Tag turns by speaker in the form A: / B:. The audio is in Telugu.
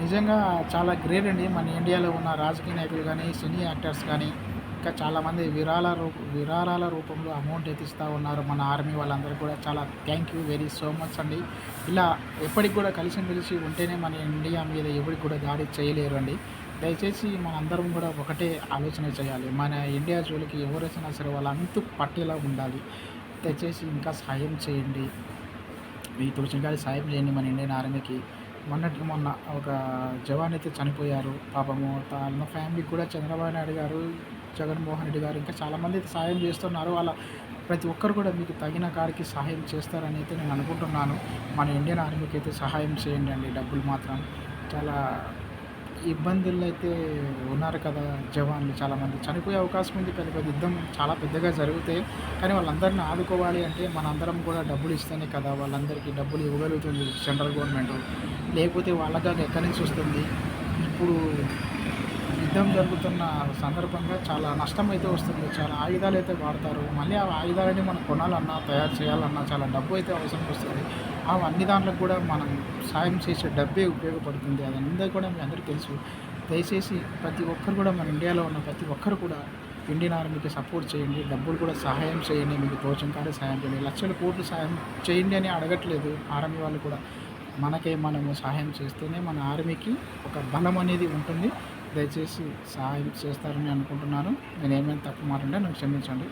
A: నిజంగా చాలా గ్రేట్ అండి. మన ఇండియాలో ఉన్న రాజకీయ నాయకులు గానీ, సినీ యాక్టర్స్ గానీ, ఇంకా చాలామంది విరాళాల రూపంలో అమౌంట్ అయితే ఇస్తా ఉన్నారు. మన ఆర్మీ వాళ్ళందరికీ కూడా చాలా thank you very so much అండి. ఇలా ఎప్పటికి కూడా కలిసిమెలిసి ఉంటేనే మన ఇండియా మీద ఎవరికి కూడా దాడి చేయలేరండి. దయచేసి మనందరం కూడా ఒకటే ఆలోచన చేయాలి. మన ఇండియా జోలికి ఎవరొచ్చినా సరే వాళ్ళ అంతు పట్టేలా ఉండాలి. దయచేసి ఇంకా సహాయం చేయండి. మీ తోచినకాడికి సాయం చేయండి మన ఇండియన్ ఆర్మీకి. మొన్నటికి మొన్న ఒక జవాన్ అయితే చనిపోయారు. పాపము తన ఫ్యామిలీకి కూడా చంద్రబాబు నాయుడు గారు, జగన్మోహన్ రెడ్డి గారు ఇంకా చాలామంది అయితే సహాయం చేస్తున్నారు. వాళ్ళ ప్రతి ఒక్కరు కూడా మీకు తగిన కాడికి సహాయం చేస్తారని అయితే నేను అనుకుంటున్నాను. మన ఇండియన్ ఆర్మీకి అయితే సహాయం చేయండి అండి. డబ్బులు మాత్రం చాలా ఇబ్బందుల్లో అయితే ఉన్నారు కదా జవాన్లు చాలామంది. చనిపోయే అవకాశం ఉంది. పెద్ద పెద్ద యుద్ధం చాలా పెద్దగా జరిగితే కానీ వాళ్ళందరిని ఆదుకోవాలి అంటే మనందరం కూడా డబ్బులు ఇస్తేనే కదా వాళ్ళందరికీ డబ్బులు ఇవ్వగలుగుతుంది సెంట్రల్ గవర్నమెంట్. లేకపోతే వాళ్ళకి ఎక్కడి నుంచి వస్తుంది? ఇప్పుడు యుద్ధం జరుగుతున్న సందర్భంగా చాలా నష్టం అయితే వస్తుంది. చాలా ఆయుధాలు అయితే వాడతారు. మళ్ళీ ఆ ఆయుధాలని మనం కొనాలన్నా, తయారు చేయాలన్నా చాలా డబ్బు అయితే అవసరం వస్తుంది. అన్ని దాంట్లకు కూడా మనం సాయం చేసే డబ్బే ఉపయోగపడుతుంది. అదంతా కూడా మీ అందరికీ తెలుసు. దయచేసి ప్రతి ఒక్కరు కూడా మన ఇండియాలో ఉన్న ప్రతి ఒక్కరు కూడా ఇండియన్ ఆర్మీకి సపోర్ట్ చేయండి. డబ్బులు కూడా సహాయం చేయండి. మీకు తోచిన కాడ సహాయం చేయండి. లక్షల కోట్లు సహాయం చేయండి అని అడగట్లేదు ఆర్మీ వాళ్ళు కూడా. మనము సహాయం చేస్తేనే మన ఆర్మీకి ఒక బలం అనేది ఉంటుంది. దయచేసి సహాయం చేస్తారని అనుకుంటున్నాను. నేనేమైనా తప్పు మాట్లాడినా నన్ను క్షమించండి.